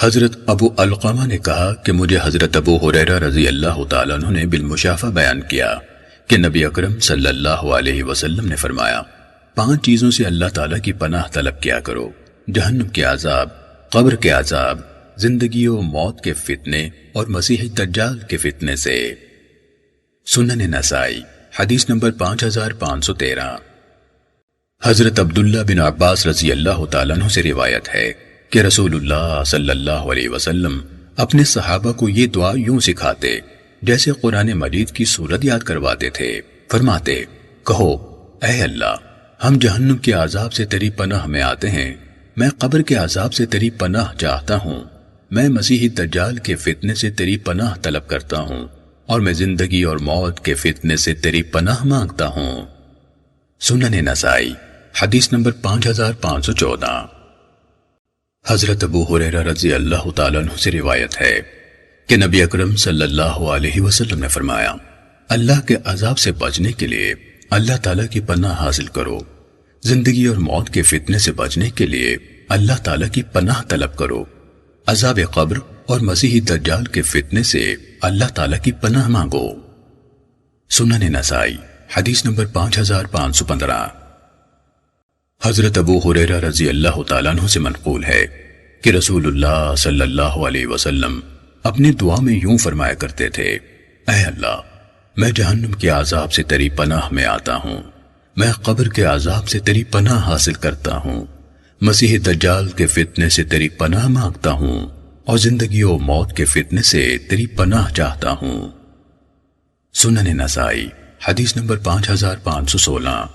حضرت ابو علقمہ نے کہا کہ مجھے حضرت ابو ہریرہ رضی اللہ تعالیٰ عنہ نے بالمشافہ بیان کیا کہ نبی اکرم صلی اللہ علیہ وسلم نے فرمایا 5 چیزوں سے اللہ تعالیٰ کی پناہ طلب کیا کرو: جہنم کے عذاب، قبر کے عذاب، زندگی و موت کے فتنے اور مسیح دجال کے فتنے سے۔ سنن نسائی حدیث نمبر 5513۔ حضرت عبداللہ بن عباس رضی اللہ تعالیٰ عنہ سے روایت ہے کہ رسول اللہ صلی اللہ علیہ وسلم اپنے صحابہ کو یہ دعا یوں سکھاتے جیسے قرآن مجید کی سورت یاد کرواتے تھے۔ فرماتے: کہو اے اللہ، ہم جہنم کے عذاب سے تیری پناہ میں آتے ہیں، میں قبر کے عذاب سے تیری پناہ چاہتا ہوں، میں مسیح دجال کے فتنے سے تیری پناہ طلب کرتا ہوں، اور میں زندگی اور موت کے فتنے سے تیری پناہ مانگتا ہوں۔ سنن نسائی حدیث نمبر 5514۔ حضرت ابو ہریرہ رضی اللہ تعالیٰ عنہ سے روایت ہے کہ نبی اکرم صلی اللہ علیہ وسلم نے فرمایا: اللہ کے عذاب سے بچنے کے لیے اللہ تعالیٰ کی پناہ حاصل کرو، زندگی اور موت کے فتنے سے بچنے کے لیے اللہ تعالیٰ کی پناہ طلب کرو، عذاب قبر اور مسیح دجال کے فتنے سے اللہ تعالیٰ کی پناہ مانگو۔ سنن نسائی حدیث نمبر 5515۔ حضرت ابو ہریرہ رضی اللہ تعالیٰ عنہ سے منقول ہے کہ رسول اللہ صلی اللہ علیہ وسلم اپنی دعا میں یوں فرمایا کرتے تھے: اے اللہ، میں جہنم کے عذاب سے تیری پناہ میں آتا ہوں، میں قبر کے عذاب سے تیری پناہ حاصل کرتا ہوں، مسیح دجال کے فتنے سے تیری پناہ مانگتا ہوں، اور زندگی و موت کے فتنے سے تیری پناہ چاہتا ہوں۔ سنن نسائی حدیث نمبر 5516۔